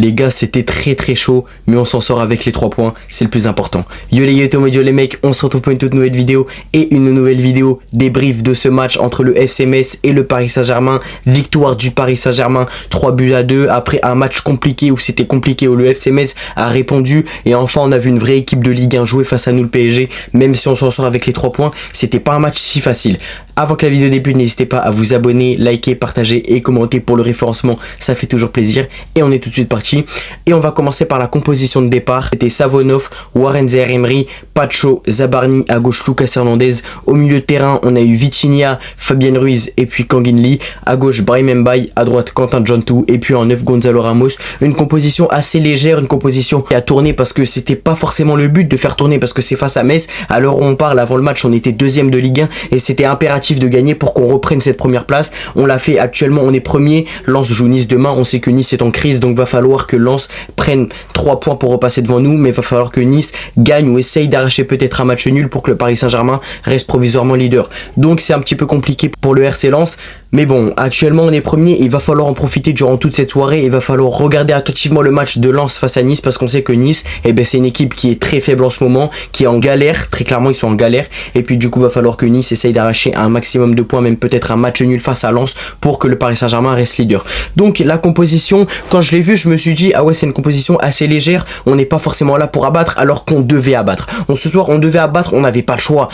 Les gars, c'était très chaud, mais on s'en sort avec les 3 points, c'est le plus important. Yo les gars, yo les mecs, on se retrouve pour une toute nouvelle vidéo et une nouvelle vidéo débrief de ce match entre le FC Metz et le Paris Saint-Germain. Victoire du Paris Saint-Germain, 3-2 après un match compliqué où c'était compliqué, où le FC Metz a répondu et enfin on a vu une vraie équipe de Ligue 1 jouer face à nous le PSG. Même si on s'en sort avec les 3 points, c'était pas un match si facile. Avant que la vidéo débute, n'hésitez pas à vous abonner, liker, partager et commenter pour le référencement, ça fait toujours plaisir. Et on est tout de suite parti. Et on va commencer par la composition de départ. C'était Savonov, Warren Zaïre-Emery, Pacho, Zabarni, à gauche Lucas Hernandez. Au milieu de terrain, on a eu Vitinha, Fabien Ruiz et puis Kangin Lee. À gauche Brahim Mbaye, à droite Quentin Djantou et puis en 9 Gonzalo Ramos. Une composition assez légère, une composition qui a tourné parce que c'était pas forcément le but de faire tourner parce que c'est face à Metz. À l'heure où on parle, avant le match, on était 2e de Ligue 1 et c'était impératif de gagner pour qu'on reprenne cette première place. On l'a fait actuellement, on est premier. Lens joue Nice demain, on sait que Nice est en crise, donc va falloir que Lens prenne 3 points pour repasser devant nous, mais va falloir que Nice gagne ou essaye d'arracher peut-être un match nul pour que le Paris Saint-Germain reste provisoirement leader. Donc c'est un petit peu compliqué pour le RC Lens, mais bon, actuellement on est premier et il va falloir en profiter durant toute cette soirée. Il va falloir regarder attentivement le match de Lens face à Nice parce qu'on sait que Nice, c'est une équipe qui est très faible en ce moment, qui est en galère, très clairement ils sont en galère, et puis du coup va falloir que Nice essaye d'arracher un maximum de points, même peut-être un match nul face à Lens pour que le Paris Saint-Germain reste leader. Donc la composition, quand je l'ai vu, je me suis dit ah ouais, c'est une composition assez légère, on n'est pas forcément là pour abattre alors qu'on devait abattre. Ce soir on devait abattre, on n'avait pas le choix,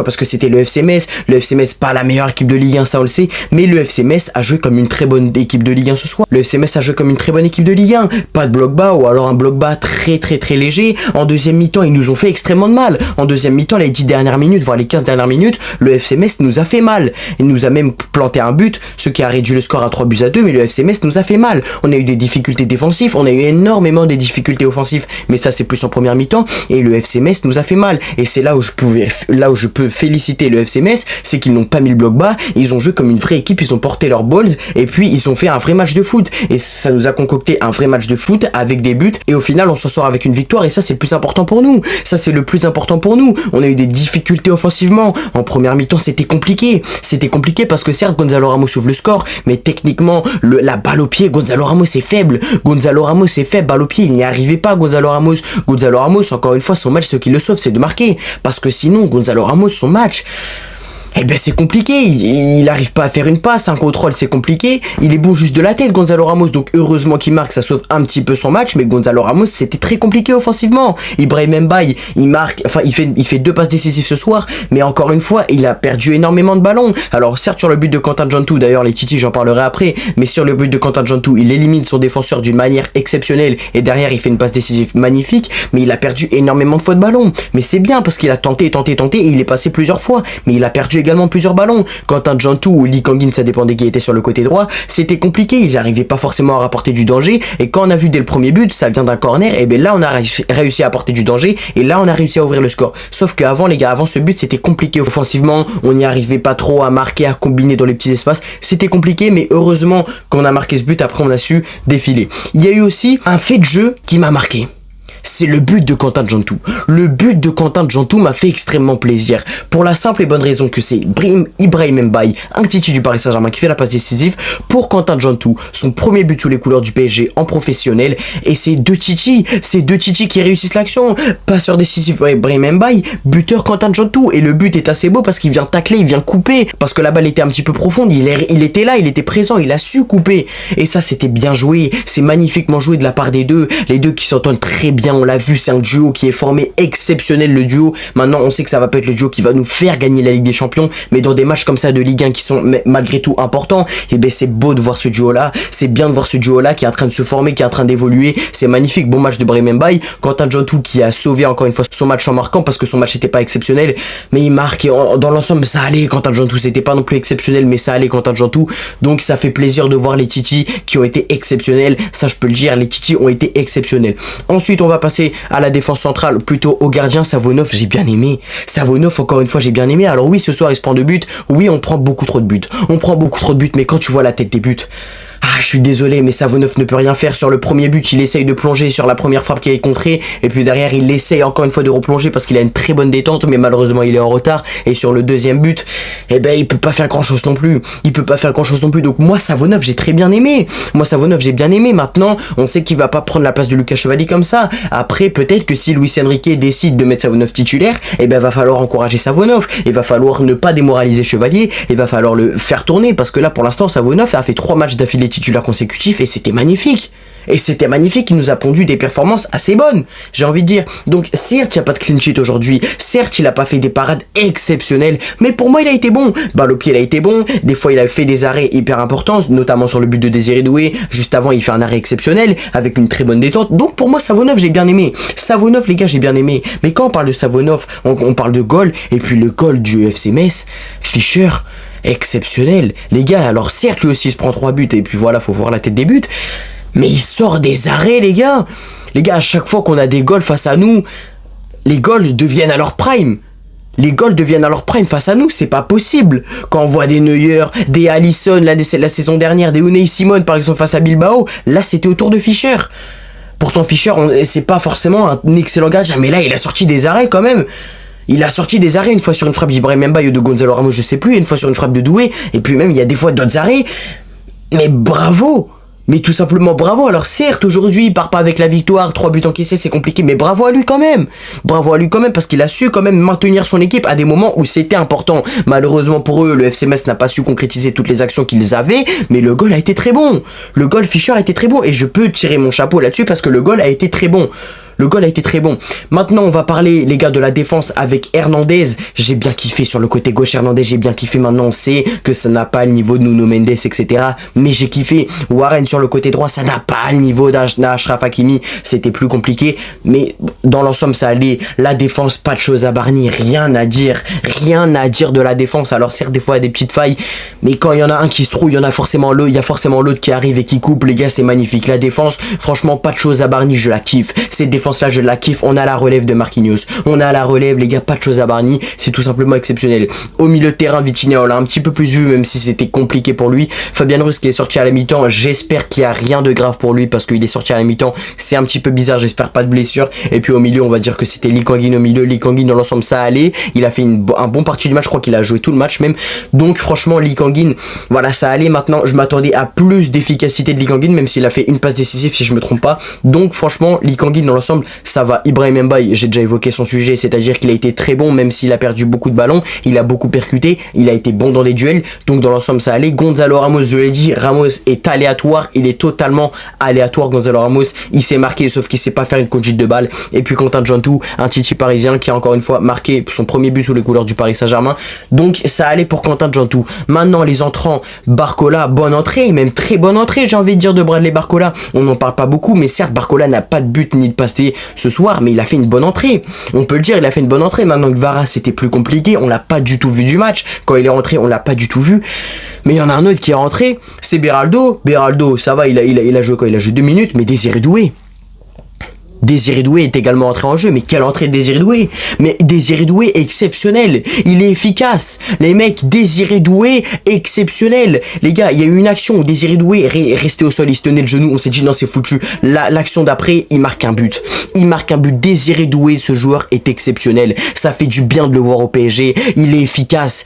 parce que c'était le FC Metz. Le FC Metz, pas la meilleure équipe de Ligue 1, ça on le sait, mais le FC Metz a joué comme une très bonne équipe de Ligue 1 ce soir. Le FC Metz a joué comme une très bonne équipe de Ligue 1, pas de bloc bas ou alors un bloc bas très léger. En deuxième mi-temps ils nous ont fait extrêmement de mal. En deuxième mi-temps, les 10 dernières minutes, voire les 15 dernières minutes, le FC Metz nous a fait mal. Il nous a même planté un but, ce qui a réduit le score à 3-2, mais le FC Metz nous a fait mal. On a eu des difficultés défensives, on a eu énormément des difficultés offensives, mais ça c'est plus en première mi-temps, et le FC Metz nous a fait mal. Et c'est là où je peux féliciter le FC Metz, c'est qu'ils n'ont pas mis le bloc bas, ils ont joué comme une vraie équipe, ils ont porté leurs balls, et puis ils ont fait un vrai match de foot. Et ça nous a concocté un vrai match de foot avec des buts, et au final on s'en sort avec une victoire, et ça c'est le plus important pour nous. Ça c'est le plus important pour nous. On a eu des difficultés offensivement. En première mi-temps c'était compliqué parce que certes Gonzalo Ramos ouvre le score, mais techniquement la balle au pied, Gonzalo Ramos est faible, balle au pied, il n'y arrivait pas. Gonzalo Ramos, encore une fois, son match, ce qui le sauve c'est de marquer, parce que sinon Gonzalo Ramos, son match, c'est compliqué, il arrive pas à faire une passe, un contrôle c'est compliqué, il est bon juste de la tête Gonzalo Ramos, donc heureusement qu'il marque, ça sauve un petit peu son match, mais Gonzalo Ramos c'était très compliqué offensivement. Ibrahim Mbaye, il marque, il fait 2 passes décisives ce soir, mais encore une fois, il a perdu énormément de ballons. Alors certes sur le but de Quentin Djantou, d'ailleurs les Titi j'en parlerai après, mais sur le but de Quentin Djantou, il élimine son défenseur d'une manière exceptionnelle, et derrière il fait une passe décisive magnifique, mais il a perdu énormément de fois de ballon. Mais c'est bien parce qu'il a tenté, et il est passé plusieurs fois, mais il a perdu également plusieurs ballons. Quentin Djantou ou Lee Kangin, ça dépendait qui était sur le côté droit, c'était compliqué, ils n'arrivaient pas forcément à rapporter du danger, et quand on a vu dès le premier but, ça vient d'un corner, et là on a réussi à apporter du danger, et là on a réussi à ouvrir le score. Sauf qu'avant les gars, avant ce but c'était compliqué offensivement, on n'y arrivait pas trop à marquer, à combiner dans les petits espaces, c'était compliqué, mais heureusement qu'on a marqué ce but, après on a su défiler. Il y a eu aussi un fait de jeu qui m'a marqué. C'est le but de Quentin Djantou. Le but de Quentin Djantou m'a fait extrêmement plaisir. Pour la simple et bonne raison que c'est Ibrahim Mbaye, un Titi du Paris Saint-Germain, qui fait la passe décisive pour Quentin Djantou. Son premier but sous les couleurs du PSG en professionnel. Et c'est deux Titi qui réussissent l'action. Passeur décisif Ibrahim Mbaye, buteur Quentin Djantou. Et le but est assez beau parce qu'il vient tacler, il vient couper. Parce que la balle était un petit peu profonde. Il était là, il était présent, il a su couper. Et ça, c'était bien joué. C'est magnifiquement joué de la part des deux. Les deux qui s'entendent très bien. On l'a vu, c'est un duo qui est formé, exceptionnel le duo. Maintenant on sait que ça va pas être le duo qui va nous faire gagner la Ligue des Champions, mais dans des matchs comme ça de Ligue 1 qui sont malgré tout importants, c'est beau de voir ce duo là, c'est bien de voir ce duo là qui est en train de se former, qui est en train d'évoluer. C'est magnifique. Bon match de Brahim Mbaye, Quentin Djantou qui a sauvé encore une fois son match en marquant, parce que son match n'était pas exceptionnel, mais il marque, et dans l'ensemble ça allait. Quentin Djantou, c'était pas non plus exceptionnel, mais ça allait Quentin Djantou, donc ça fait plaisir de voir les Titi qui ont été exceptionnels. Ça je peux le dire, les Titi ont été exceptionnels. Ensuite on va passer à la défense centrale, plutôt au gardien. Savonov, j'ai bien aimé. Savonov, encore une fois, j'ai bien aimé. Alors oui, ce soir, il se prend 2 buts. Oui, on prend beaucoup trop de buts. Mais quand tu vois la tête des buts, Ah, je suis désolé, mais Savonov ne peut rien faire sur le premier but. Il essaye de plonger sur la première frappe qui est contrée. Et puis derrière, il essaye encore une fois de replonger parce qu'il a une très bonne détente. Mais malheureusement, il est en retard. Et sur le deuxième but, eh ben, il peut pas faire grand chose non plus. Il peut pas faire grand chose non plus. Donc moi, Savonov, j'ai très bien aimé. Moi, Savonov, j'ai bien aimé. Maintenant, on sait qu'il va pas prendre la place de Lucas Chevalier comme ça. Après, peut-être que si Luis Enrique décide de mettre Savonov titulaire, eh ben, va falloir encourager Savonov. Il va falloir ne pas démoraliser Chevalier. Il va falloir le faire tourner. Parce que là, pour l'instant, Savonov a fait 3 matchs d'affilée titulaires consécutifs et c'était magnifique. Et c'était magnifique, il nous a pondu des performances assez bonnes, j'ai envie de dire. Donc certes, il n'y a pas de clean sheet aujourd'hui, certes, il n'a pas fait des parades exceptionnelles, mais pour moi, il a été bon. Balle au pied, il a été bon, des fois, il a fait des arrêts hyper importants, notamment sur le but de Désiré Doué. Juste avant, il fait un arrêt exceptionnel, avec une très bonne détente. Donc pour moi, Savonov, j'ai bien aimé. Savonov, les gars, j'ai bien aimé. Mais quand on parle de Savonov, on parle de goal, et puis le goal du FC Metz, Fischer, exceptionnel. Les gars, alors certes, lui aussi, il se prend 3 buts, et puis voilà, faut voir la tête des buts. Mais il sort des arrêts, les gars. Les gars, à chaque fois qu'on a des goals face à nous, les goals deviennent à leur prime. Les goals deviennent à leur prime face à nous, c'est pas possible. Quand on voit des Neuer, des Alisson, la saison dernière, des Unai Simon, par exemple, face à Bilbao, là, c'était au tour de Fischer. Pourtant, Fischer, c'est pas forcément un excellent gardien, mais là, il a sorti des arrêts quand même. Il a sorti des arrêts, une fois sur une frappe d'Ibrahim Mbaye ou de Gonzalo Ramos, je sais plus, une fois sur une frappe de Doué, et puis même, il y a des fois d'autres arrêts. Mais bravo! Mais tout simplement bravo. Alors certes, aujourd'hui, il part pas avec la victoire, 3 buts encaissés, c'est compliqué, mais bravo à lui quand même. Bravo à lui quand même, parce qu'il a su quand même maintenir son équipe à des moments où c'était important. Malheureusement pour eux, le FC Metz n'a pas su concrétiser toutes les actions qu'ils avaient, mais le goal a été très bon. Le goal Fischer a été très bon, et je peux tirer mon chapeau là-dessus parce que le goal a été très bon. Le goal a été très bon. Maintenant, on va parler, les gars, de la défense avec Hernandez. J'ai bien kiffé sur le côté gauche, Hernandez. J'ai bien kiffé. Maintenant, on sait que ça n'a pas le niveau de Nuno Mendes, etc. Mais j'ai kiffé. Warren sur le côté droit, ça n'a pas le niveau d'Achraf Hakimi. C'était plus compliqué. Mais dans l'ensemble, ça allait. La défense, pas de choses à barnir. Rien à dire. Rien à dire de la défense. Alors, certes, des fois, il y a des petites failles. Mais quand il y en a un qui se trouve, il y en a forcément l'autre. Il y a forcément l'autre qui arrive et qui coupe. Les gars, c'est magnifique. La défense, franchement, pas de choses à barnir. Je la kiffe. Cette défense là, je la kiffe. On a la relève de Marquinhos, on a la relève, les gars, pas de choses à barnir, c'est tout simplement exceptionnel. Au milieu de terrain, Vitinha, on l'a un petit peu plus vu, même si c'était compliqué pour lui. Fabien Ruiz qui est sorti à la mi-temps, j'espère qu'il n'y a rien de grave pour lui parce qu'il est sorti à la mi-temps, c'est un petit peu bizarre, j'espère pas de blessure. Et puis au milieu, on va dire que c'était Lee Kang-in au milieu. Lee Kang-in, dans l'ensemble, ça allait, il a fait un bon parti du match, je crois qu'il a joué tout le match même. Donc franchement, Lee Kang-in, voilà, ça allait. Maintenant, je m'attendais à plus d'efficacité de Lee Kang-in, même s'il a fait une passe décisive si je me trompe pas. Donc franchement, Lee Kang-in, dans l'ensemble, ça va. Ibrahim Mbaye, j'ai déjà évoqué son sujet, c'est-à-dire qu'il a été très bon, même s'il a perdu beaucoup de ballons, il a beaucoup percuté, il a été bon dans les duels, donc dans l'ensemble ça allait. Gonzalo Ramos, je l'ai dit, Ramos est aléatoire, il est totalement aléatoire. Gonzalo Ramos, il s'est marqué, sauf qu'il sait pas faire une conduite de balle. Et puis Quentin Djantou, un Titi parisien qui a encore une fois marqué son premier but sous les couleurs du Paris Saint-Germain, donc ça allait pour Quentin Djantou. Maintenant les entrants, Barcola, bonne entrée, même très bonne entrée, j'ai envie de dire, de Bradley Barcola. On n'en parle pas beaucoup, mais certes Barcola n'a pas de but ni de passé ce soir, mais il a fait une bonne entrée. On peut le dire, il a fait une bonne entrée. Maintenant que Vara, c'était plus compliqué, on l'a pas du tout vu du match. Quand il est rentré, on l'a pas du tout vu. Mais il y en a un autre qui est rentré, c'est Beraldo. Beraldo, ça va, il a joué quoi? Il a joué 2 minutes, mais Désiré Doué. Désiré Doué est également entré en jeu, mais quelle entrée de Désiré Doué! Mais Désiré Doué exceptionnel, il est efficace, les mecs. Désiré Doué exceptionnel, les gars. Il y a eu une action où Désiré Doué est resté au sol, il se tenait le genou, on s'est dit non, c'est foutu. L'action d'après, il marque un but, Désiré Doué, ce joueur est exceptionnel, ça fait du bien de le voir au PSG. Il est efficace,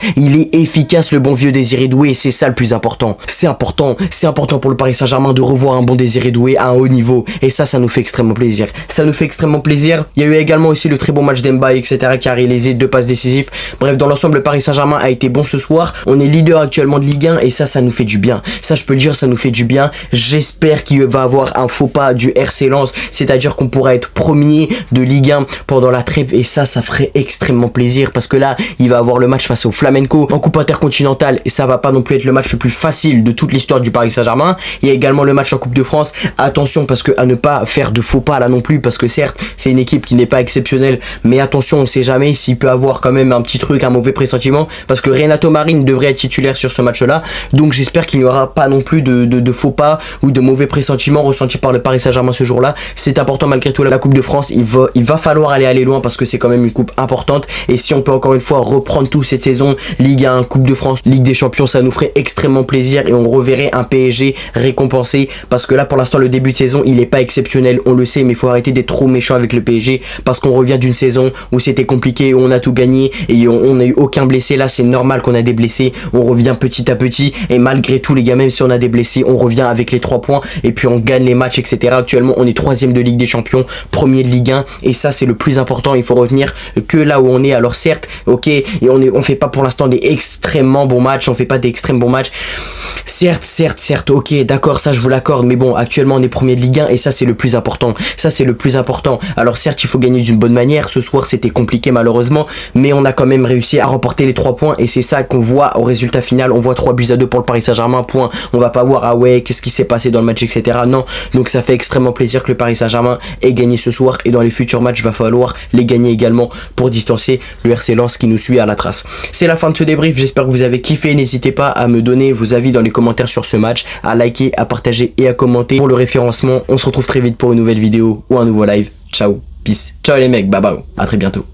le bon vieux Désiré Doué, et c'est ça le plus important. C'est important pour le Paris Saint-Germain de revoir un bon Désiré Doué à un haut niveau, et ça nous fait extrêmement plaisir. Ça nous fait extrêmement plaisir. Il y a eu également aussi le très bon match d'Mbaye, etc., qui a réalisé 2 passes décisives. Bref, dans l'ensemble, le Paris Saint-Germain a été bon ce soir. On est leader actuellement de Ligue 1 et ça nous fait du bien. Ça, je peux le dire, ça nous fait du bien. J'espère qu'il va avoir un faux pas du RC Lens, c'est-à-dire qu'on pourra être premier de Ligue 1 pendant la trêve et ça ferait extrêmement plaisir parce que là, il va avoir le match face au Flamenco en Coupe Intercontinentale et ça va pas non plus être le match le plus facile de toute l'histoire du Paris Saint-Germain. Il y a également le match en Coupe de France. Attention parce que à ne pas faire de faux pas là non plus. plus, parce que certes, c'est une équipe qui n'est pas exceptionnelle, mais attention, on sait jamais s'il peut avoir quand même un petit truc, un mauvais pressentiment, parce que Renato Marin devrait être titulaire sur ce match-là, donc j'espère qu'il n'y aura pas non plus de faux pas ou de mauvais pressentiments ressentis par le Paris Saint-Germain ce jour-là. C'est important malgré tout, la Coupe de France, il va falloir aller loin, parce que c'est quand même une coupe importante, et si on peut encore une fois reprendre tout cette saison, Ligue 1, Coupe de France, Ligue des Champions, ça nous ferait extrêmement plaisir, et on reverrait un PSG récompensé, parce que là pour l'instant le début de saison il est pas exceptionnel, on le sait, mais il faut arrêter d'être trop méchant avec le PSG, parce qu'on revient d'une saison où c'était compliqué, où on a tout gagné et on n'a eu aucun blessé. Là c'est normal qu'on a des blessés, on revient petit à petit, et malgré tout les gars, même si on a des blessés, on revient avec les 3 points et puis on gagne les matchs, etc. Actuellement on est 3ème de Ligue des Champions, 1er de Ligue 1, et ça c'est le plus important. Il faut retenir que là où on est, alors certes ok, et on fait pas pour l'instant des extrêmement bons matchs, on fait pas des extrêmement bons matchs, certes, ok, d'accord, ça je vous l'accorde, mais bon, actuellement on est 1er de Ligue 1, et ça c'est le plus important, alors certes il faut gagner d'une bonne manière, ce soir c'était compliqué malheureusement, mais on a quand même réussi à remporter les 3 points, et c'est ça qu'on voit au résultat final. On voit 3-2 pour le Paris Saint-Germain, point. On va pas voir ah ouais qu'est-ce qui s'est passé dans le match, etc. Non, donc ça fait extrêmement plaisir que le Paris Saint-Germain ait gagné ce soir, et dans les futurs matchs va falloir les gagner également pour distancer le RC Lens qui nous suit à la trace. C'est la fin de ce débrief, j'espère que vous avez kiffé. N'hésitez pas à me donner vos avis dans les commentaires sur ce match, à liker, à partager et à commenter pour le référencement. On se retrouve très vite pour une nouvelle vidéo ou un nouveau live. Ciao, peace, ciao les mecs, bye bye, à très bientôt.